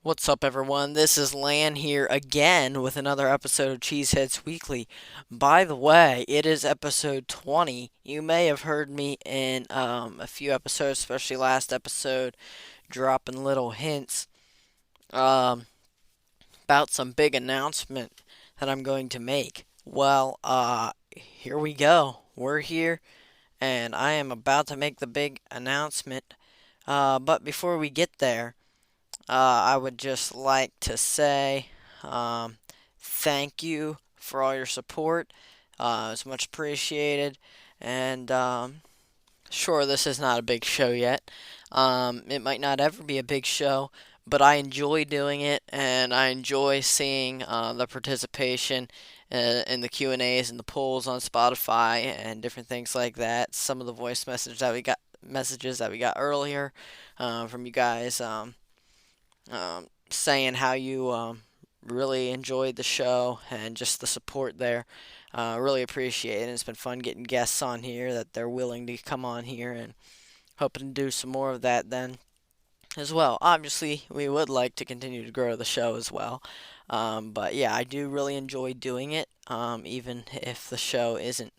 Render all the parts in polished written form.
What's up, everyone? This is Lan here again with another episode of Cheeseheadz Weekly. By the way, it is episode 20. You may have heard me in a few episodes, especially last episode, dropping little hints um, about some big announcement that I'm going to make. Well, here we go. We're here, and I am about to make the big announcement. But before we get there, I would just like to say um, thank you for all your support. It's much appreciated. And sure, this is not a big show yet. It might not ever be a big show, but I enjoy doing it, and I enjoy seeing the participation in the Q and A's and the polls on Spotify and different things like that. Some of the voice messages that we got earlier from you guys. Saying how you really enjoyed the show and just the support there. Really appreciate it. It's been fun getting guests on here that they're willing to come on here, and hoping to do some more of that then as well. Obviously, we would like to continue to grow the show as well. But yeah, I do really enjoy doing it, even if the show isn't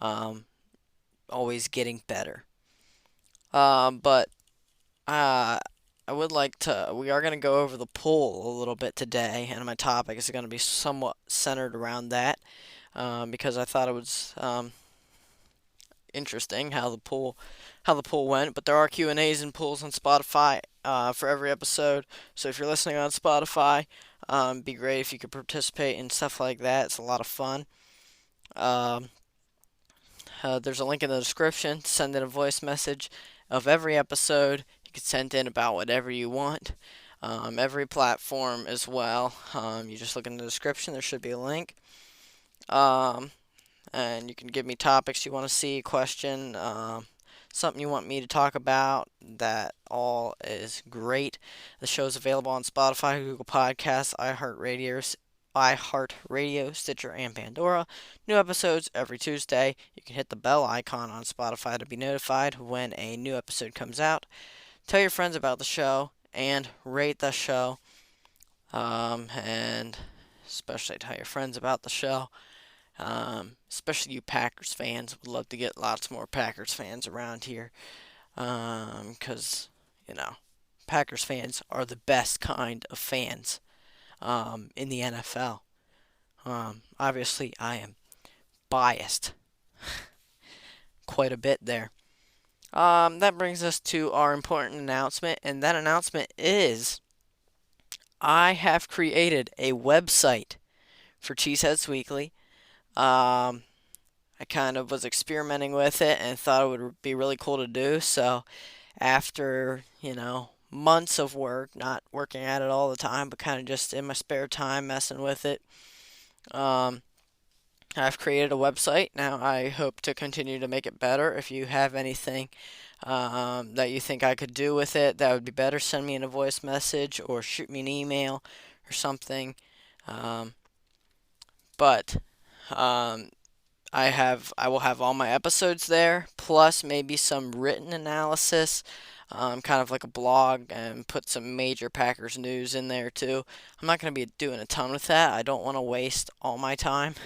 um, always getting better. But Uh, I would like to. We are going to go over the poll a little bit today, and my topic is going to be somewhat centered around that, because I thought it was interesting how the poll went. But there are Q and A's and polls on Spotify for every episode. So if you're listening on Spotify, it'd be great if you could participate in stuff like that. It's a lot of fun. Um, there's a link in the description to send in a voice message of every episode. You can send in about whatever you want. Every platform as well. You just look in the description, there should be a link. Um, and you can give me topics you want to see, question, something you want me to talk about. That all is great. The show is available on Spotify, Google Podcasts, iHeartRadio, Stitcher, and Pandora. New episodes every Tuesday. You can hit the bell icon on Spotify to be notified when a new episode comes out. Tell your friends about the show and rate the show. And especially tell your friends about the show. Especially you Packers fans. Would love to get lots more Packers fans around here. Because, you know, Packers fans are the best kind of fans in the NFL. Obviously, I am biased quite a bit there. That brings us to our important announcement, and that announcement is I have created a website for Cheeseheads Weekly. I kind of was experimenting with it and thought it would be really cool to do. So, after, months of work, not working at it all the time, but kind of just in my spare time messing with it, um, I've created a website. Now I hope to continue to make it better. If you have anything that you think I could do with it that would be better, send me in a voice message or shoot me an email or something. Um, but um, I will have all my episodes there, plus maybe some written analysis, kind of like a blog, and put some major Packers news in there too. I'm not going to be doing a ton with that. I don't want to waste all my time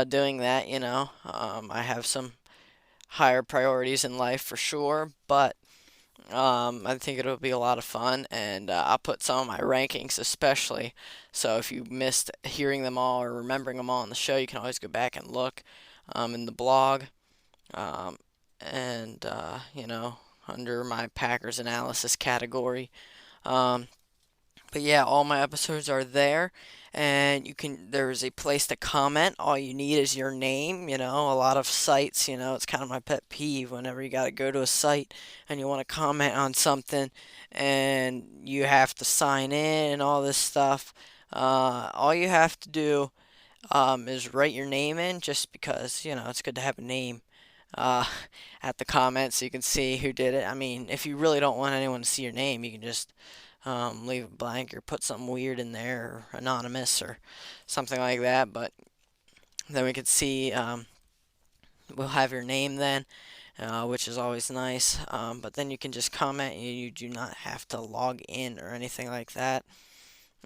doing that. I have some higher priorities in life for sure, but I think it'll be a lot of fun, and I'll put some of my rankings especially. So if you missed hearing them all or remembering them all on the show, you can always go back and look in the blog, um, and under my Packers analysis category. Um, but yeah, all my episodes are there, and there's a place to comment. All you need is your name. A lot of sites, it's kind of my pet peeve whenever you got to go to a site and you want to comment on something and you have to sign in and all this stuff. All you have to do is write your name in, just because, it's good to have a name uh, at the comments so you can see who did it. I mean, if you really don't want anyone to see your name, you can just leave it blank or put something weird in there, or anonymous or something like that. But then we could see, We'll have your name then, which is always nice. But then you can just comment. You do not have to log in or anything like that.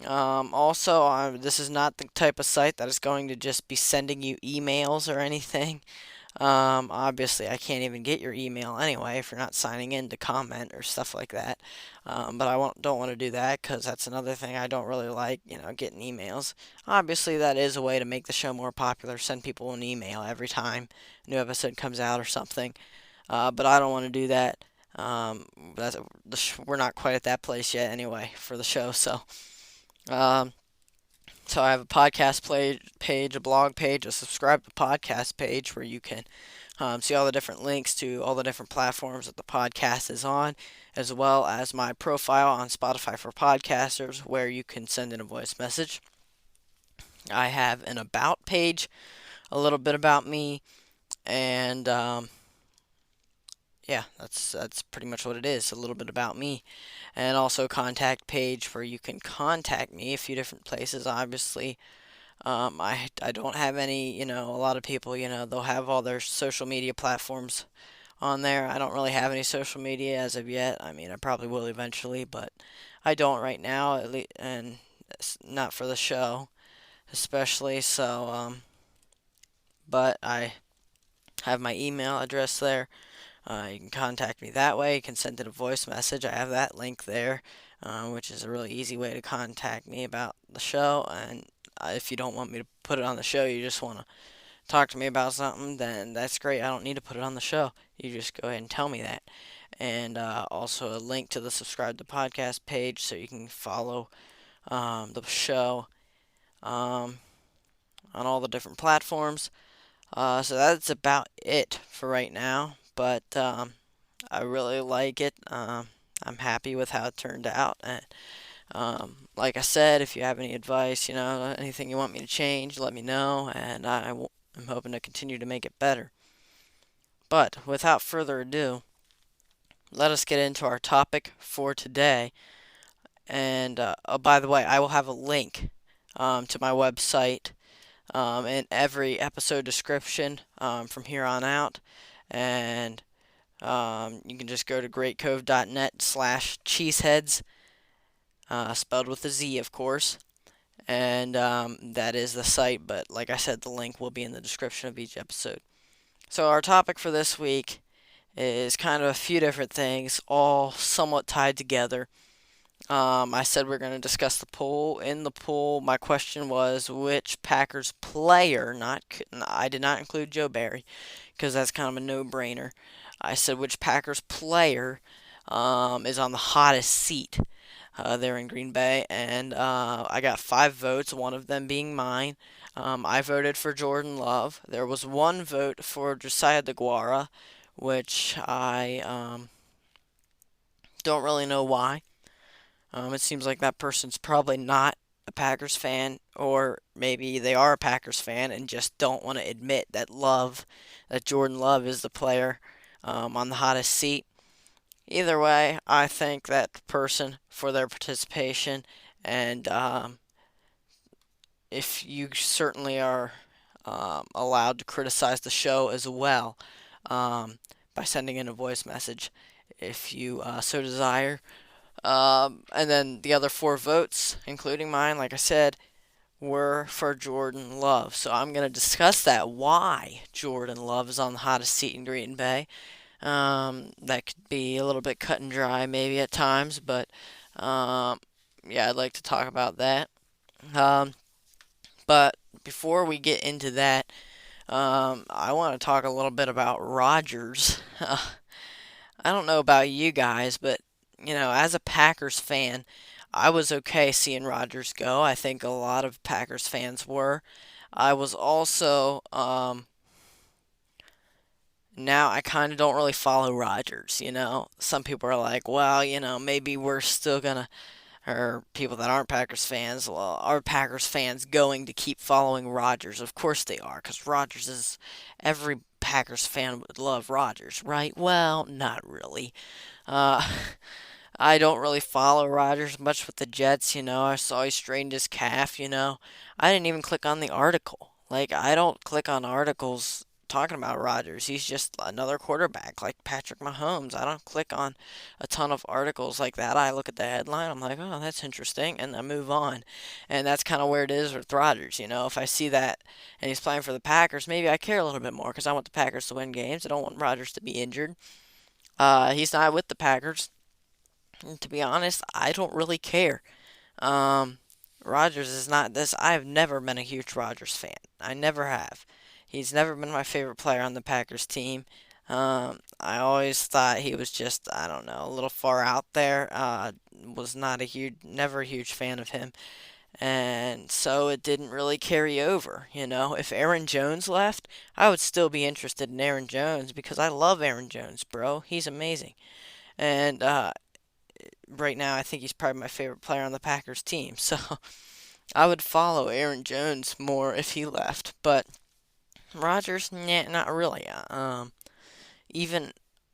Also, this is not the type of site that is going to just be sending you emails or anything. Obviously, I can't even get your email anyway if you're not signing in to comment or stuff like that. But don't want to do that because that's another thing I don't really like, getting emails. Obviously, that is a way to make the show more popular. Send people an email every time a new episode comes out or something. But I don't want to do that. We're not quite at that place yet anyway for the show. Um, so I have a podcast page, a blog page, a subscribe to podcast page where you can see all the different links to all the different platforms that the podcast is on, as well as my profile on Spotify for podcasters where you can send in a voice message. I have an about page, a little bit about me, and yeah, that's pretty much what it is. A little bit about me, and also a contact page where you can contact me. A few different places, obviously. I don't have any. A lot of people, they'll have all their social media platforms on there. I don't really have any social media as of yet. I mean, I probably will eventually, but I don't right now, at least, and it's not for the show, especially. But I have my email address there. You can contact me that way. You can send in a voice message. I have that link there, which is a really easy way to contact me about the show. And if you don't want me to put it on the show, you just want to talk to me about something, then that's great. I don't need to put it on the show. You just go ahead and tell me that. And also a link to the subscribe to podcast page so you can follow the show um, on all the different platforms. So that's about it for right now. But I really like it. I'm happy with how it turned out. And like I said, if you have any advice, anything you want me to change, let me know. And I'm hoping to continue to make it better. But without further ado, let us get into our topic for today. And oh, by the way, I will have a link to my website in every episode description from here on out. And you can just go to greatcove.net/cheeseheadz, spelled with a Z, of course. And that is the site, but like I said, the link will be in the description of each episode. So, our topic for this week is kind of a few different things, all somewhat tied together. I said we're going to discuss the pool. In the pool, my question was which Packers player, I did not include Joe Barry, because that's kind of a no-brainer. I said which Packers player is on the hottest seat there in Green Bay, and I got 5 votes, one of them being mine. I voted for Jordan Love. There was one vote for Josiah DeGuara, which I don't really know why. It seems like that person's probably not a Packers fan, or maybe they are a Packers fan and just don't want to admit that Jordan Love is the player on the hottest seat. Either way, I thank that person for their participation, and if you certainly are allowed to criticize the show as well by sending in a voice message if you so desire. And then the other 4 votes, including mine, like I said, were for Jordan Love. So I'm going to discuss why Jordan Love is on the hottest seat in Green Bay. That could be a little bit cut and dry maybe at times, but yeah, I'd like to talk about that. But before we get into that, I want to talk a little bit about Rodgers. I don't know about you guys, but as a Packers fan, I was okay seeing Rodgers go. I think a lot of Packers fans were. I was also now I kind of don't really follow Rodgers. Some people are like, well, maybe we're still gonna, or people that aren't Packers fans, well, are Packers fans going to keep following Rodgers? Of course they are, because Rodgers is, every Packers fan would love Rodgers, right? Well, not really. Uh, I don't really follow Rodgers much with the Jets. I saw he strained his calf. I didn't even click on the article. Like, I don't click on articles talking about Rodgers. He's just another quarterback like Patrick Mahomes. I don't click on a ton of articles like that. I look at the headline, I'm like, oh, that's interesting, and I move on. And that's kind of where it is with Rodgers. If I see that and he's playing for the Packers, maybe I care a little bit more because I want the Packers to win games. I don't want Rodgers to be injured. He's not with the Packers. And to be honest, I don't really care. Um, Rodgers is not this. I've never been a huge Rodgers fan. I never have. He's never been my favorite player on the Packers team. I always thought he was just, I don't know, a little far out there. Was not a huge, never a huge fan of him. And so it didn't really carry over. If Aaron Jones left, I would still be interested in Aaron Jones because I love Aaron Jones, bro. He's amazing. And right now, I think he's probably my favorite player on the Packers team. So I would follow Aaron Jones more if he left. But Rodgers, nah, not really. Even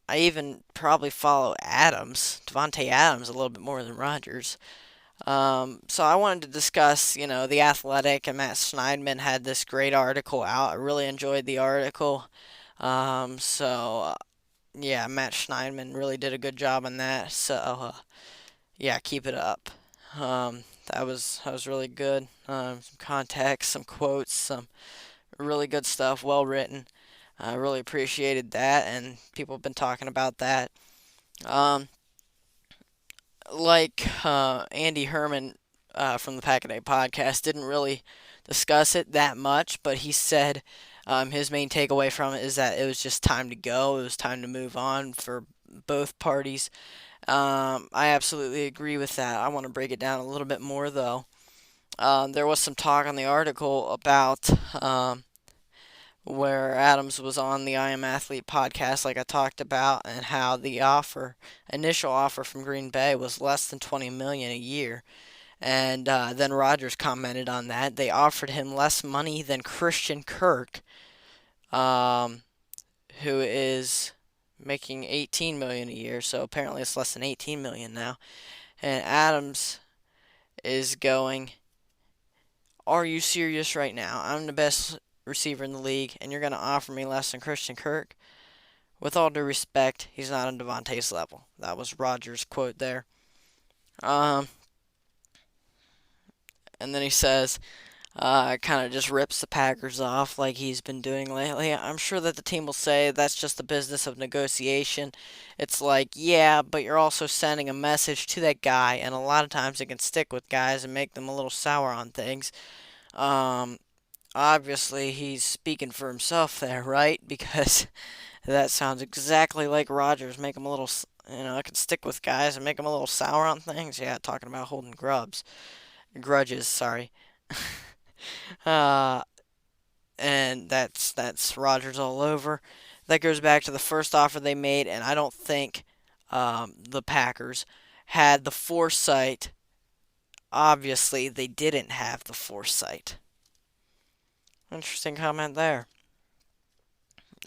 I even probably follow Devontae Adams, a little bit more than Rodgers. So I wanted to discuss, the Athletic and Matt Scheidman had this great article out. I really enjoyed the article. So yeah, Matt Scheidman really did a good job on that. So yeah, keep it up. That was really good. Some context, some quotes, some really good stuff, well written. I really appreciated that, and people have been talking about that. Um, Andy Herman from the Pack a Day podcast didn't really discuss it that much, but he said his main takeaway from it is that it was just time to go. It was time to move on for both parties. I absolutely agree with that. I want to break it down a little bit more, though. There was some talk on the article about where Adams was on the I Am Athlete podcast, like I talked about, and how the initial offer from Green Bay was less than 20 million a year. And then Rodgers commented on that. They offered him less money than Christian Kirk, um, who is making 18 million a year. So apparently it's less than 18 million now. And Adams is going, "Are you serious right now? I'm the best receiver in the league, and you're going to offer me less than Christian Kirk?" With all due respect, he's not on Devontae's level. That was Rodgers' quote there. Um, and then he says, kind of just rips the Packers off like he's been doing lately. I'm sure that the team will say that's just the business of negotiation. It's like, yeah, but you're also sending a message to that guy, and a lot of times it can stick with guys and make them a little sour on things. Um, Obviously, he's speaking for himself there, right? Because that sounds exactly like Rodgers. Make him a little, I can stick with guys and make them a little sour on things. Yeah, talking about holding grudges. Sorry. uh, and that's Rodgers all over. That goes back to the first offer they made, and I don't think the Packers had the foresight. Obviously, they didn't have the foresight. Interesting comment there.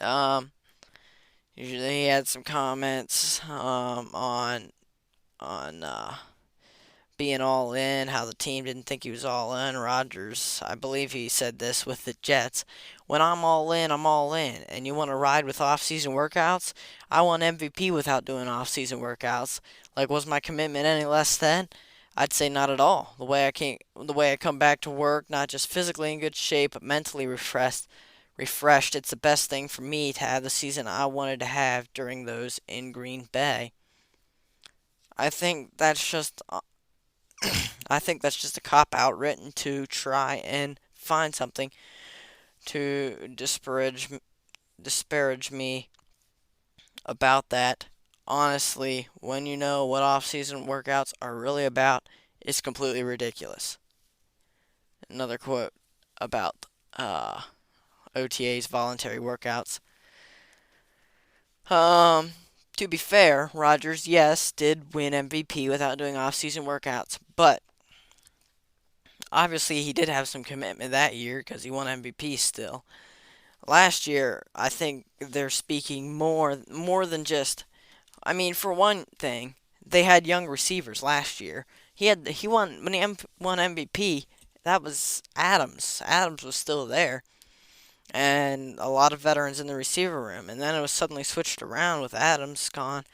Um, Usually he had some comments on being all in, how the team didn't think he was all in. Rodgers, I believe he said this with the Jets. When I'm all in, I'm all in. And you want to ride with off-season workouts? I won MVP without doing off-season workouts. Like, was my commitment any less then? I'd say not at all. The way I come back to work, not just physically in good shape, but mentally refreshed. It's the best thing for me to have the season I wanted to have during those in Green Bay. I think that's just I think that's just a cop out written to try and find something to disparage me about that. Honestly, when you know what off-season workouts are really about, it's completely ridiculous. Another quote about OTAs, voluntary workouts. To be fair, Rodgers, yes, did win MVP without doing off-season workouts, but obviously he did have some commitment that year because he won MVP still. Last year, I think they're speaking more than just. I mean, for one thing, they had young receivers last year. He won when he won MVP. That was Adams. Adams was still there. and a lot of veterans in the receiver room. And then it was suddenly switched around with Adams gone,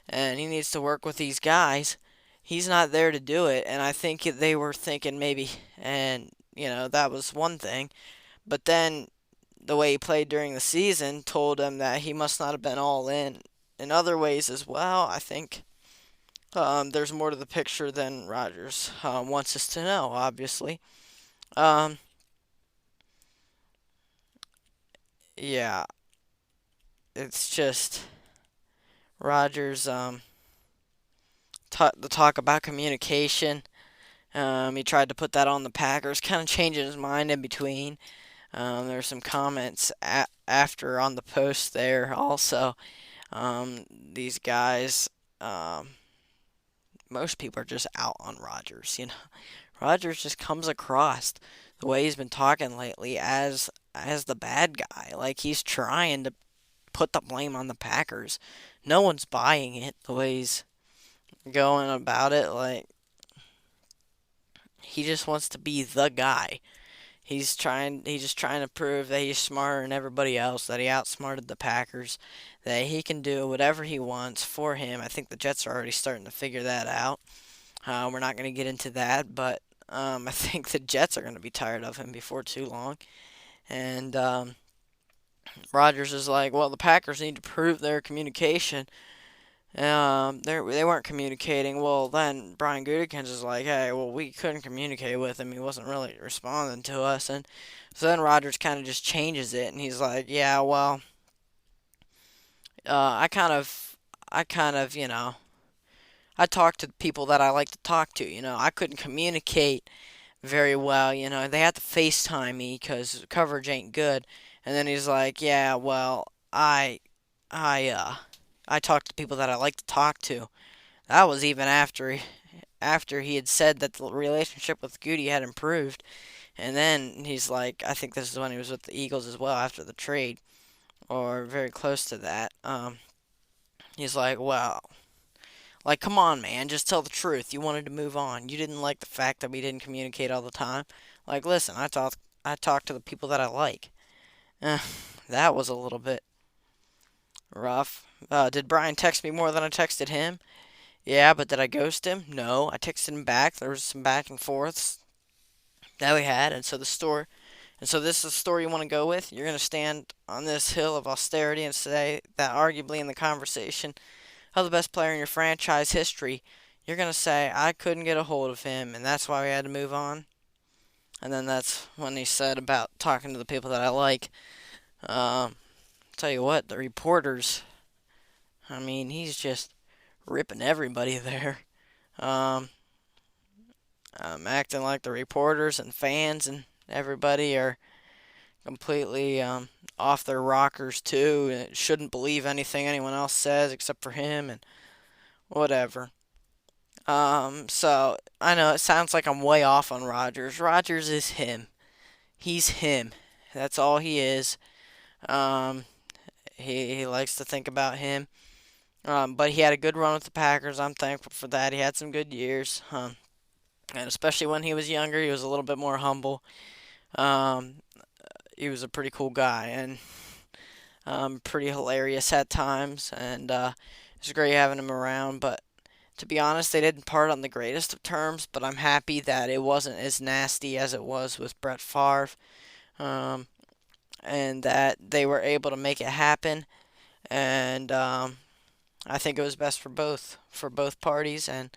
and he needs to work with these guys. He's not there to do it, and I think they were thinking maybe, and that was one thing. But then the way he played during the season told him that he must not have been all in other ways as well. I think there's more to the picture than Rodgers wants us to know, obviously. Um, yeah, it's just Rodgers. The talk about communication. He tried to put that on the Packers, kind of changing his mind in between. There were some comments after on the post there also. These guys, most people are just out on Rodgers. Rodgers just comes across the way he's been talking lately as the bad guy. Like he's trying to put the blame on the Packers. No one's buying it the way he's going about it. Like he just wants to be the guy. He's just trying to prove that he's smarter than everybody else, that he outsmarted the Packers, that he can do whatever he wants for him. I think the Jets are already starting to figure that out. We're not going to get into that, but I think the Jets are going to be tired of him before too long. And Rodgers is like, well, the Packers need to prove their communication. They weren't communicating. Well, then Brian Gutekunst is like, hey, well, we couldn't communicate with him. He wasn't really responding to us. And so then Rodgers kind of just changes it, and he's like, yeah, well, I kind of, I talk to people that I like to talk to. I couldn't communicate very well. They had to FaceTime me because coverage ain't good. And then he's like, yeah, well, I, uh, I talk to people that I like to talk to. That was even after he had said that the relationship with Goody had improved. And then he's like, I think this is when he was with the Eagles as well after the trade, or very close to that. He's like, well, like, come on, man, just tell the truth. You wanted to move on. You didn't like the fact that we didn't communicate all the time. Like, listen, I talk to the people that I like. Eh, that was a little bit rough. Did Brian text me more than I texted him? Yeah, but did I ghost him? No, I texted him back. There was some back and forths that we had, and so this is the story you want to go with. You're gonna stand on this hill of austerity and say that arguably in the conversation of the best player in your franchise history, you're gonna say I couldn't get a hold of him, and that's why we had to move on. And then that's when he said about talking to the people that I like. Um, Tell you what, the reporters. I mean, he's just ripping everybody there. Um, Acting like the reporters and fans and everybody are completely off their rockers too, and shouldn't believe anything anyone else says except for him and whatever. So I know it sounds like I'm way off on Rodgers. Rodgers is him. He's him. That's all he is. Um, he likes to think about him. But he had a good run with the Packers. I'm thankful for that. He had some good years. And especially when he was younger, he was a little bit more humble. Um, he was a pretty cool guy and pretty hilarious at times. And it was great having him around. But to be honest, they didn't part on the greatest of terms. But I'm happy that it wasn't as nasty as it was with Brett Favre. Um, and that they were able to make it happen. And I think it was best for both parties. And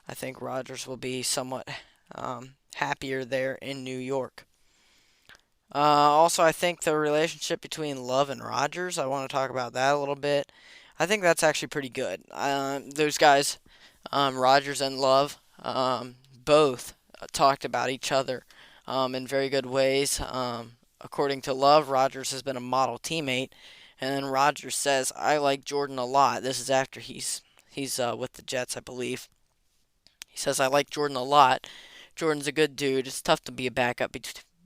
I think Rodgers will be somewhat happier there in New York. Also, I think the relationship between Love and Rodgers, I want to talk about that a little bit. I think that's actually pretty good. Those guys, Rodgers and Love, both talked about each other in very good ways. According to Love, Rodgers has been a model teammate, and then Rodgers says, "I like Jordan a lot." This is after he's with the Jets, I believe. He says, "I like Jordan a lot. Jordan's a good dude. It's tough to be a backup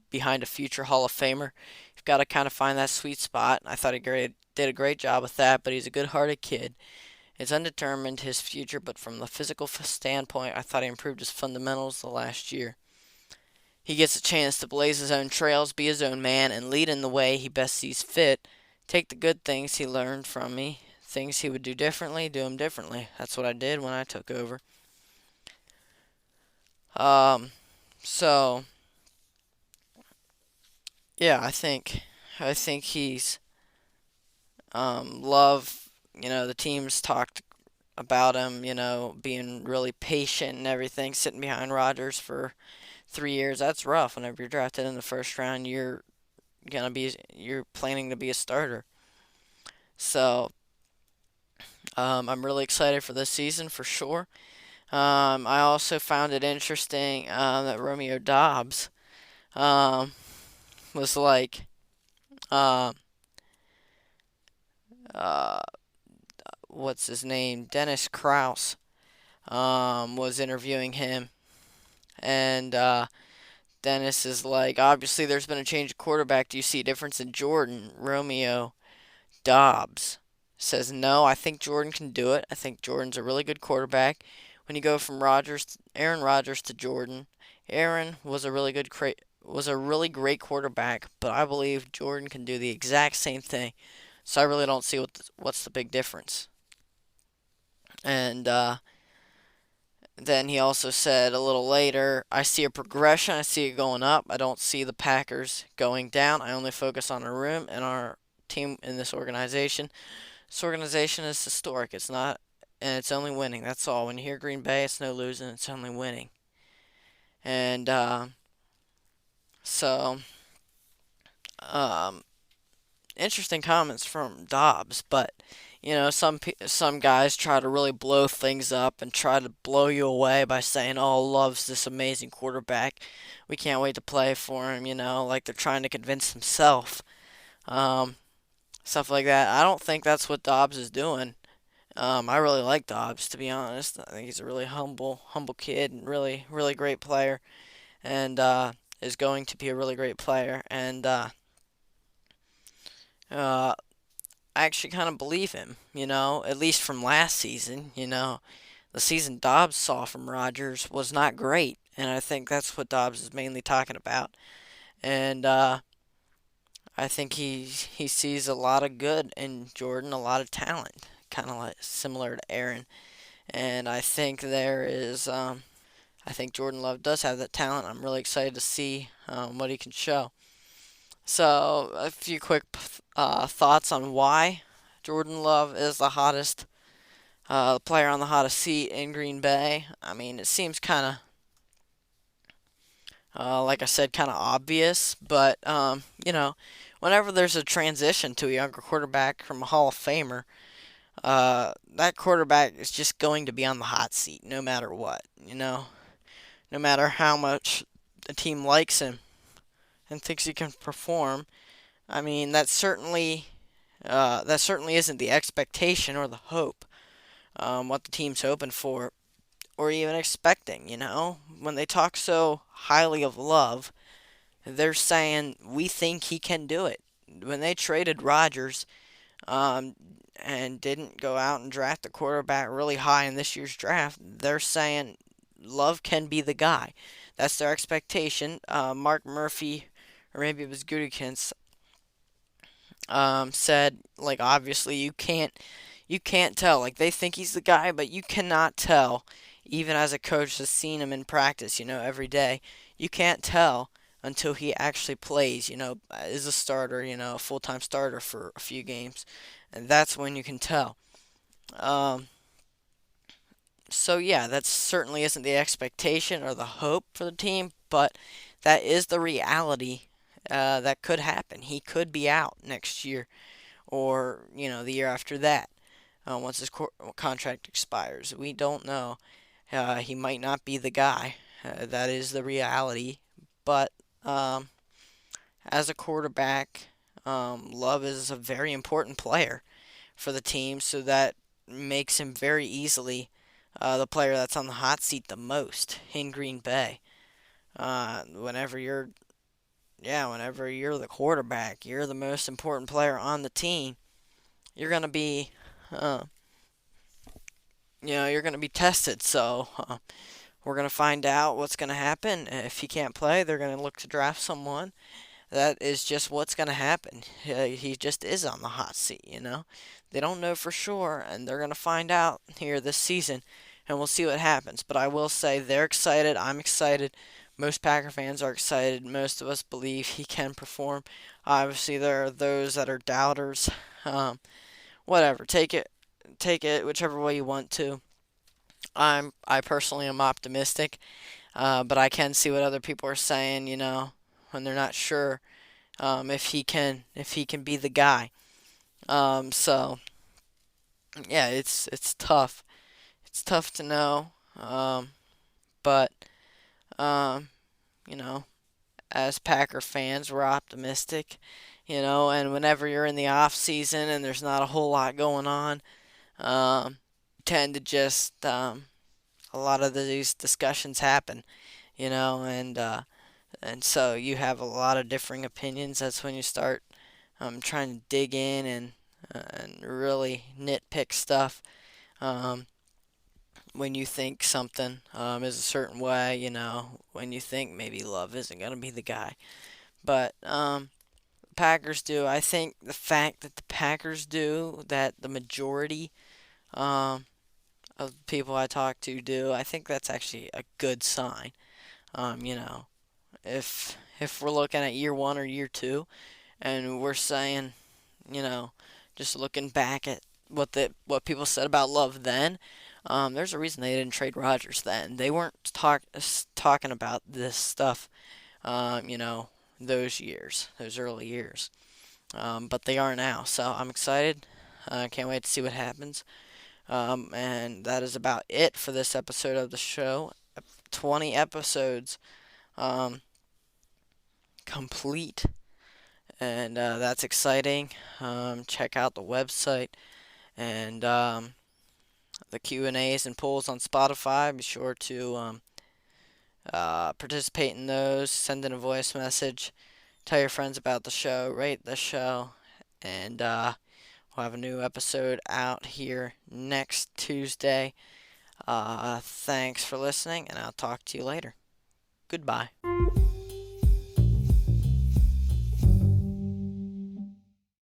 behind a future Hall of Famer. You've got to kind of find that sweet spot." I thought did a great job with that, but he's a good-hearted kid. It's undetermined his future, but from the physical standpoint, I thought he improved his fundamentals the last year. He gets a chance to blaze his own trails, be his own man, and lead in the way he best sees fit. Take the good things he learned from me, things he would do differently, do them differently. That's what I did when I took over. Um, so yeah, I think he's love. The teams talked about him. Being really patient and everything, sitting behind Rodgers for 3 years. That's rough. Whenever you're drafted in the first round, you're planning to be a starter. So I'm really excited for this season for sure. I also found it interesting that Romeo Doubs um, was like, uh, uh, what's his name? Dennis Kraus was interviewing him, and Dennis is like, obviously, there's been a change of quarterback. Do you see a difference in Jordan? Romeo Doubs says, no, I think Jordan can do it. I think Jordan's a really good quarterback. When you go from Aaron Rodgers to Jordan, Aaron was a really great quarterback, but I believe Jordan can do the exact same thing. So I really don't see what's the big difference. And then he also said a little later, I see a progression. I see it going up. I don't see the Packers going down. I only focus on our room and our team in this organization. This organization is historic. It's not, and it's only winning. That's all. When you hear Green Bay, it's no losing. It's only winning. And so, um, interesting comments from Dobbs, but some guys try to really blow things up and try to blow you away by saying, "Oh, Love's this amazing quarterback. We can't wait to play for him." Like they're trying to convince himself, um, stuff like that. I don't think that's what Dobbs is doing. I really like Dobbs, to be honest. I think he's a really humble kid and really, really great player, and is going to be a really great player. And uh, I actually kind of believe him, at least from last season. The season Dobbs saw from Rodgers was not great, and I think that's what Dobbs is mainly talking about. And I think he sees a lot of good in Jordan, a lot of talent, kind of like similar to Aaron. And I think Jordan Love does have that talent. I'm really excited to see what he can show. So, a few quick thoughts on why Jordan Love is the hottest player on the hottest seat in Green Bay. I mean, it seems kind of, like I said, kind of obvious, but, whenever there's a transition to a younger quarterback from a Hall of Famer, that quarterback is just going to be on the hot seat no matter what, no matter how much the team likes him and thinks he can perform. I mean, that certainly isn't the expectation or the hope. What the team's hoping for or even expecting. When they talk so highly of Love, they're saying we think he can do it. When they traded Rodgers, um, and didn't go out and draft a quarterback really high in this year's draft, they're saying Love can be the guy. That's their expectation. Mark Murphy, or maybe it was Gutekunst, said like obviously you can't tell. Like they think he's the guy, but you cannot tell. Even as a coach has seen him in practice, every day, you can't tell until he actually plays. Is a starter, a full-time starter for a few games, and that's when you can tell. Um, so yeah, that certainly isn't the expectation or the hope for the team, but that is the reality that could happen. He could be out next year, or the year after that, once his contract expires. We don't know. He might not be the guy. That is the reality. But um, as a quarterback, Love is a very important player for the team, so that makes him very easily the player that's on the hot seat the most in Green Bay. Whenever whenever you're the quarterback, you're the most important player on the team. You're gonna be, uh, you're gonna be tested. So we're going to find out what's going to happen. If he can't play, they're going to look to draft someone. That is just what's going to happen. He just is on the hot seat. They don't know for sure, and they're going to find out here this season, and we'll see what happens. But I will say they're excited. I'm excited. Most Packer fans are excited. Most of us believe he can perform. Obviously, there are those that are doubters. Um, Whatever, take it whichever way you want to. I personally am optimistic, but I can see what other people are saying. When they're not sure if he can be the guy. So yeah, it's tough. It's tough to know. But um, you know, as Packer fans, we're optimistic. And whenever you're in the off season and there's not a whole lot going on, tend to just a lot of these discussions happen. And so you have a lot of differing opinions. That's when you start trying to dig in and really nitpick stuff. Um, when you think something is a certain way, when you think maybe Love isn't going to be the guy. But Packers do. I think the fact that the Packers do, that the majority um, of the people I talk to do, I think that's actually a good sign. Um, you know, if we're looking at year one or year two, and we're saying, you know, just looking back at what people said about Love then, there's a reason they didn't trade Rodgers then. They weren't talking about this stuff, um, you know, those years, those early years. But they are now, so I'm excited. I can't wait to see what happens. And that is about it for this episode of the show. 20 episodes um, complete, and that's exciting. Check out the website and the Q&As and polls on Spotify. Be sure to participate in those. Send in a voice message. Tell your friends about the show. Rate the show. And we'll have a new episode out here next Tuesday. Thanks for listening, and I'll talk to you later. Goodbye.